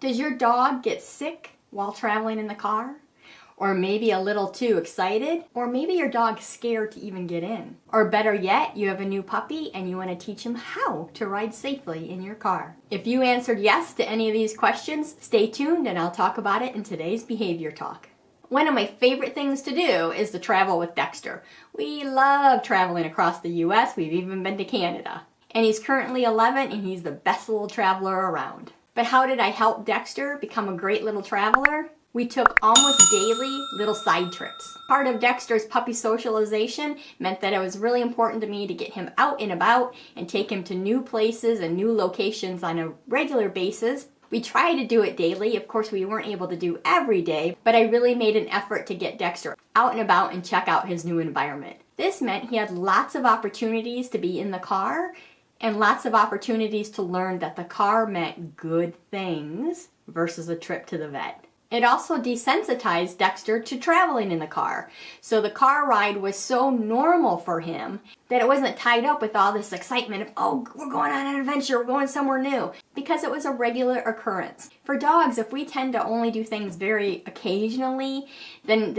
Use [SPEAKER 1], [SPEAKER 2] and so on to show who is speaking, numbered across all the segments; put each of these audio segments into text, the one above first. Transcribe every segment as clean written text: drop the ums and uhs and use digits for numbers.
[SPEAKER 1] Does your dog get sick while traveling in the car? Or maybe a little too excited? Or maybe your dog's scared to even get in? Or better yet, you have a new puppy and you want to teach him how to ride safely in your car. If you answered yes to any of these questions, stay tuned and I'll talk about it in today's Behavior Talk. One of my favorite things to do is to travel with Dexter. We love traveling across the US. We've even been to Canada. And he's currently 11 and he's the best little traveler around. But how did I help Dexter become a great little traveler? We took almost daily little side trips. Part of Dexter's puppy socialization meant that it was really important to me to get him out and about and take him to new places and new locations on a regular basis. We tried to do it daily. Of course, we weren't able to do every day, but I really made an effort to get Dexter out and about and check out his new environment. This meant he had lots of opportunities to be in the car and lots of opportunities to learn that the car meant good things versus a trip to the vet. It also desensitized Dexter to traveling in the car. So the car ride was so normal for him that it wasn't tied up with all this excitement of, oh, we're going on an adventure, we're going somewhere new, because it was a regular occurrence. For dogs, if we tend to only do things very occasionally, then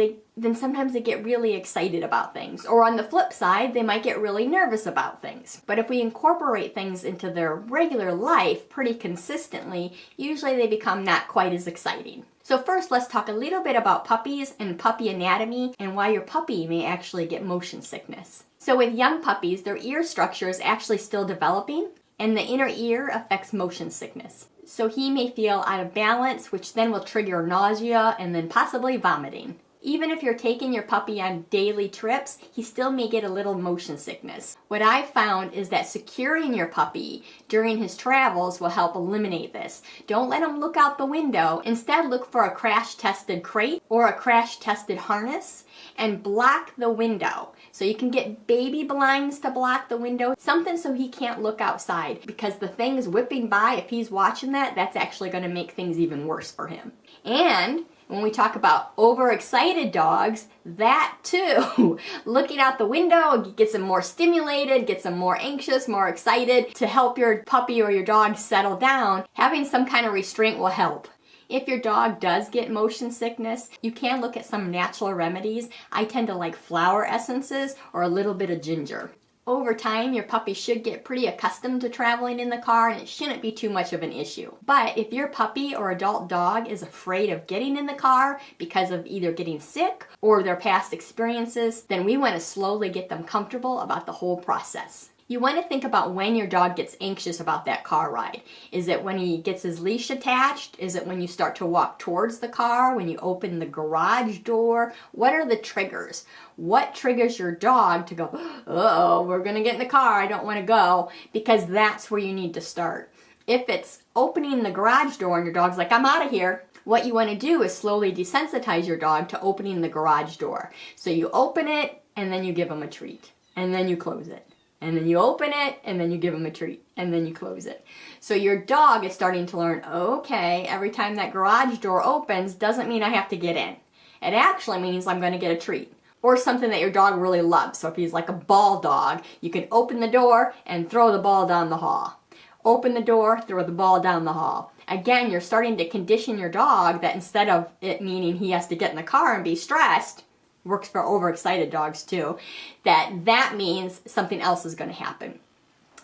[SPEAKER 1] sometimes they get really excited about things. Or on the flip side, they might get really nervous about things. But if we incorporate things into their regular life pretty consistently, usually they become not quite as exciting. So first, let's talk a little bit about puppies and puppy anatomy and why your puppy may actually get motion sickness. So with young puppies, their ear structure is actually still developing, and the inner ear affects motion sickness. So he may feel out of balance, which then will trigger nausea and then possibly vomiting. Even if you're taking your puppy on daily trips, he still may get a little motion sickness. What I've found is that securing your puppy during his travels will help eliminate this. Don't let him look out the window. Instead, look for a crash-tested crate or a crash-tested harness and block the window. So you can get baby blinds to block the window, something so he can't look outside, because the things whipping by, if he's watching that, that's actually going to make things even worse for him. And when we talk about overexcited dogs, that too, looking out the window gets them more stimulated, gets them more anxious, more excited. To help your puppy or your dog settle down, having some kind of restraint will help. If your dog does get motion sickness, you can look at some natural remedies. I tend to like flower essences or a little bit of ginger. Over time, your puppy should get pretty accustomed to traveling in the car and it shouldn't be too much of an issue. But if your puppy or adult dog is afraid of getting in the car because of either getting sick or their past experiences, then we want to slowly get them comfortable about the whole process. You want to think about when your dog gets anxious about that car ride. Is it when he gets his leash attached? Is it when you start to walk towards the car? When you open the garage door? What are the triggers? What triggers your dog to go, uh-oh, we're going to get in the car, I don't want to go? Because that's where you need to start. If it's opening the garage door and your dog's like, I'm out of here, what you want to do is slowly desensitize your dog to opening the garage door. So you open it and then you give him a treat. And then you close it. And then you open it, and then you give him a treat, and then you close it. So your dog is starting to learn, okay, every time that garage door opens doesn't mean I have to get in. It actually means I'm going to get a treat. Or something that your dog really loves. So if he's like a ball dog, you can open the door and throw the ball down the hall. Open the door, throw the ball down the hall. Again, you're starting to condition your dog that instead of it meaning he has to get in the car and be stressed, works for overexcited dogs too, that means something else is going to happen.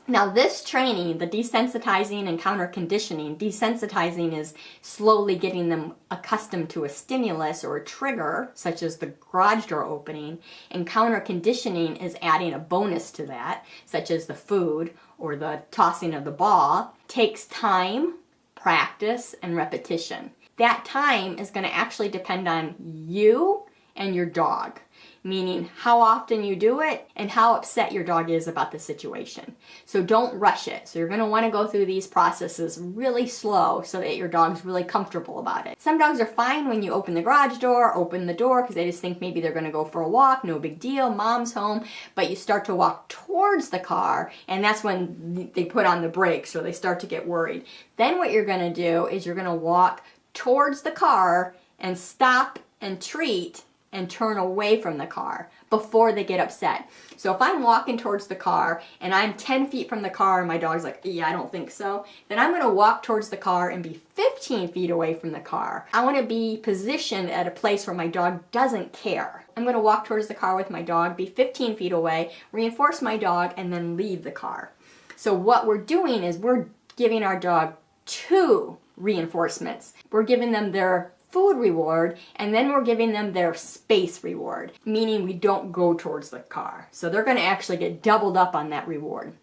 [SPEAKER 1] Now this training, the desensitizing and counter conditioning, desensitizing is slowly getting them accustomed to a stimulus or a trigger, such as the garage door opening, and counter conditioning is adding a bonus to that, such as the food or the tossing of the ball. Takes time, practice, and repetition. That time is going to actually depend on you and your dog, meaning how often you do it and how upset your dog is about the situation. So don't rush it. So you're going to want to go through these processes really slow so that your dog's really comfortable about it. Some dogs are fine when you open the garage door, open the door because they just think maybe they're going to go for a walk, no big deal, mom's home, but you start to walk towards the car and that's when they put on the brakes or they start to get worried. Then what you're going to do is you're going to walk towards the car and stop and treat and turn away from the car before they get upset. So if I'm walking towards the car and I'm 10 feet from the car and my dog's like, yeah, I don't think so, then I'm going to walk towards the car and be 15 feet away from the car. I want to be positioned at a place where my dog doesn't care. I'm going to walk towards the car with my dog, be 15 feet away, reinforce my dog, and then leave the car. So what we're doing is we're giving our dog 2 reinforcements. We're giving them their food reward, and then we're giving them their space reward, meaning we don't go towards the car. So they're going to actually get doubled up on that reward.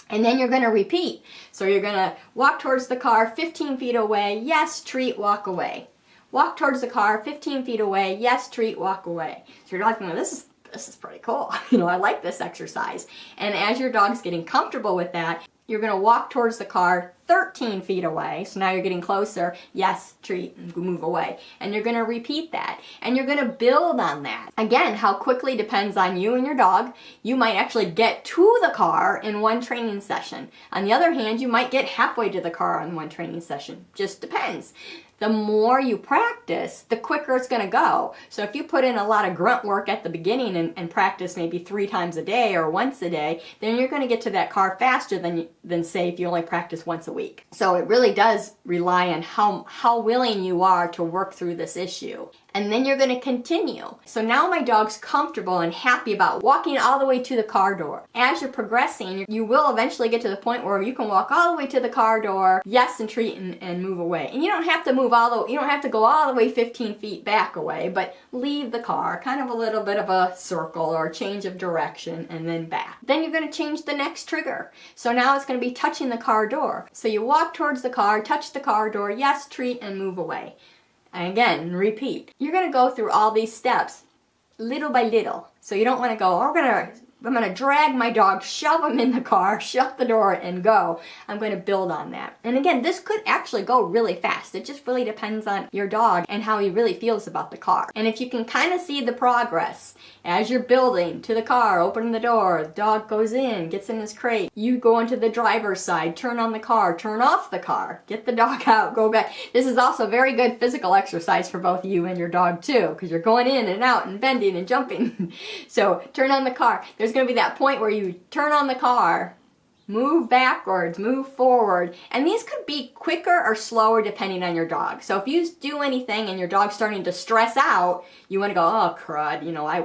[SPEAKER 1] And then you're going to repeat. So you're going to walk towards the car 15 feet away, yes, treat, walk away. Walk towards the car 15 feet away, yes, treat, walk away. So your dog's going, this is pretty cool. I like this exercise. And as your dog's getting comfortable with that, you're going to walk towards the car 13 feet away. So now you're getting closer. Yes, treat, and move away. And you're going to repeat that. And you're going to build on that. Again, how quickly depends on you and your dog. You might actually get to the car in one training session. On the other hand, you might get halfway to the car in one training session. Just depends. The more you practice, the quicker it's going to go. So if you put in a lot of grunt work at the beginning and practice maybe 3 times a day or once a day, then you're going to get to that car faster than say if you only practice once a week. So it really does rely on how willing you are to work through this issue. And then you're going to continue. So now my dog's comfortable and happy about walking all the way to the car door. As you're progressing, you will eventually get to the point where you can walk all the way to the car door, yes, and treat and move away. And you don't have to move you don't have to go all the way 15 feet back away, but leave the car, kind of a little bit of a circle or a change of direction, and then back. Then you're going to change the next trigger. So now it's going to be touching the car door. So you walk towards the car, touch the car door, yes, treat, and move away. And again, repeat. You're going to go through all these steps little by little. So you don't want to go, I'm going to drag my dog, shove him in the car, shut the door, and go. I'm going to build on that. And again, this could actually go really fast. It just really depends on your dog and how he really feels about the car. And if you can kind of see the progress as you're building to the car, opening the door, the dog goes in, gets in his crate, you go into the driver's side, turn on the car, turn off the car, get the dog out, go back. This is also very good physical exercise for both you and your dog too, because you're going in and out and bending and jumping. So turn on the car. There's going to be that point where you turn on the car, move backwards, move forward, and these could be quicker or slower depending on your dog. So if you do anything and your dog's starting to stress out, you want to go, oh crud,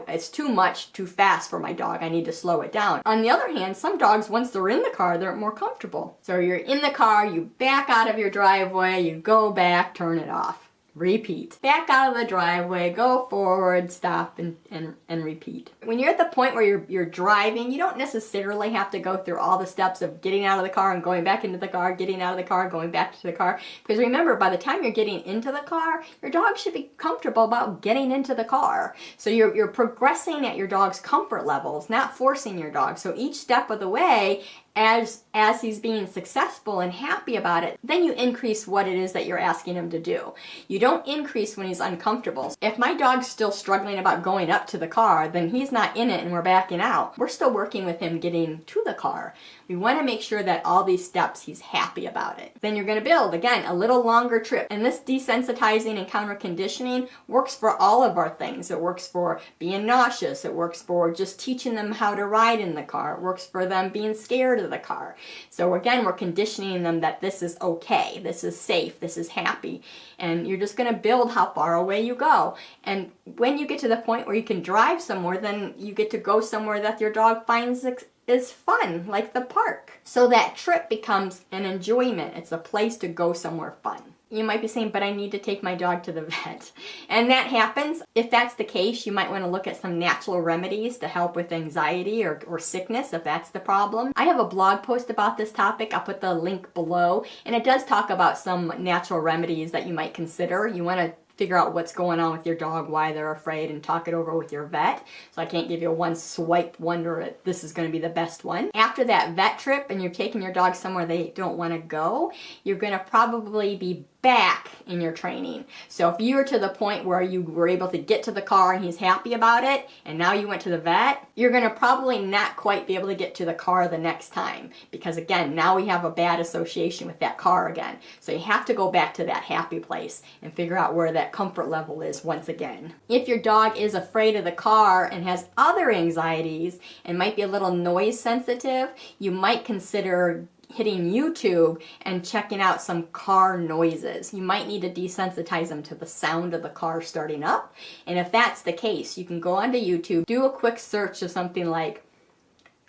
[SPEAKER 1] it's too much, too fast for my dog, I need to slow it down. On the other hand, some dogs, once they're in the car, they're more comfortable. So you're in the car, you back out of your driveway, you go back, turn it off. Repeat. Back out of the driveway, go forward, stop, and repeat. When you're at the point where you're driving, you don't necessarily have to go through all the steps of getting out of the car and going back into the car, getting out of the car, going back to the car. Because remember, by the time you're getting into the car, your dog should be comfortable about getting into the car. So you're progressing at your dog's comfort levels, not forcing your dog. So each step of the way, as he's being successful and happy about it, then you increase what it is that you're asking him to do. You don't increase when he's uncomfortable. If my dog's still struggling about going up to the car, then he's not in it and we're backing out. We're still working with him getting to the car. We want to make sure that all these steps he's happy about it. Then you're going to build, again, a little longer trip. And this desensitizing and counter conditioning works for all of our things. It works for being nauseous. It works for just teaching them how to ride in the car. It works for them being scared of the car. So again, we're conditioning them that this is okay, this is safe, this is happy. And you're just going to build how far away you go. And when you get to the point where you can drive somewhere, then you get to go somewhere that your dog finds is fun, like the park. So that trip becomes an enjoyment. It's a place to go somewhere fun. You might be saying, but I need to take my dog to the vet. And that happens. If that's the case, you might want to look at some natural remedies to help with anxiety or sickness if that's the problem. I have a blog post about this topic. I'll put the link below. And it does talk about some natural remedies that you might consider. You want to figure out what's going on with your dog, why they're afraid, and talk it over with your vet. So I can't give you a one swipe wonder this is going to be the best one. After that vet trip and you're taking your dog somewhere they don't want to go, you're going to probably be back in your training. So if you're to the point where you were able to get to the car and he's happy about it, and now you went to the vet, you're gonna probably not quite be able to get to the car the next time, because again, now we have a bad association with that car again. So you have to go back to that happy place and figure out where that comfort level is once again. If your dog is afraid of the car and has other anxieties and might be a little noise sensitive, you might consider hitting YouTube and checking out some car noises. You might need to desensitize them to the sound of the car starting up. And if that's the case, you can go onto YouTube, do a quick search of something like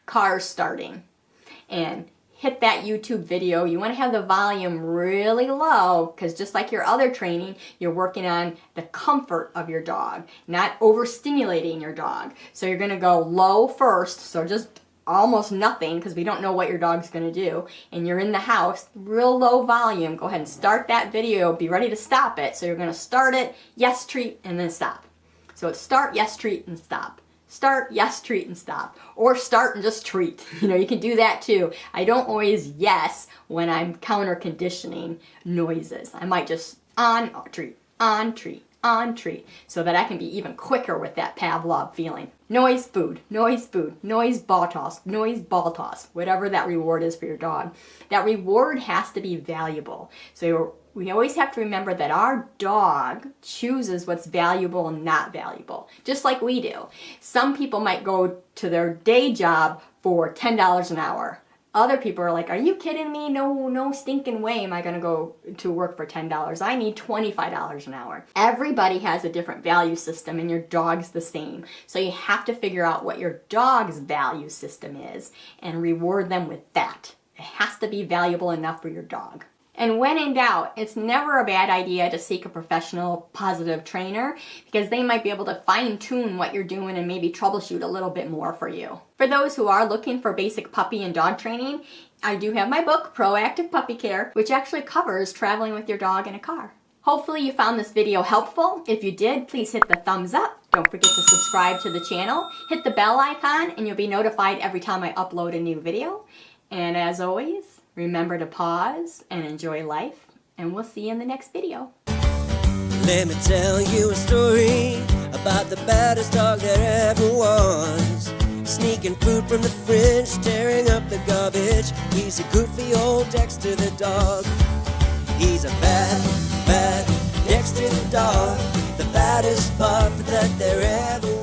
[SPEAKER 1] cars starting, and hit that YouTube video. You want to have the volume really low, because just like your other training, you're working on the comfort of your dog, not overstimulating your dog. So you're going to go low first, so just almost nothing, because we don't know what your dog's going to do, and you're in the house, real low volume. Go ahead and start that video, be ready to stop it. So you're going to start it, yes, treat, and then stop. So it's start, yes, treat, and stop. Start, yes, treat, and stop. Or start and just treat. You know, you can do that too. I don't always yes when I'm counter conditioning noises. I might just on treat, on treat, on treat, so that I can be even quicker with that Pavlov feeling. Noise, food, noise, food, noise, ball toss, noise, ball toss, whatever that reward is for your dog. That reward has to be valuable. So we always have to remember that our dog chooses what's valuable and not valuable, just like we do. Some people might go to their day job for $10 an hour. Other people are like, are you kidding me? No stinking way am I going to go to work for $10. I need $25 an hour. Everybody has a different value system, and your dog's the same. So you have to figure out what your dog's value system is and reward them with that. It has to be valuable enough for your dog. And when in doubt, it's never a bad idea to seek a professional positive trainer, because they might be able to fine-tune what you're doing and maybe troubleshoot a little bit more for you. For those who are looking for basic puppy and dog training, I do have my book, Proactive Puppy Care, which actually covers traveling with your dog in a car. Hopefully you found this video helpful. If you did, please hit the thumbs up. Don't forget to subscribe to the channel. Hit the bell icon and you'll be notified every time I upload a new video. And as always, remember to pause and enjoy life, and we'll see you in the next video.
[SPEAKER 2] Let me tell you a story about the baddest dog that ever was. Sneaking food from the fridge, tearing up the garbage. He's a goofy old Dexter the dog. He's a bad Dexter the dog, the baddest pup that there ever was.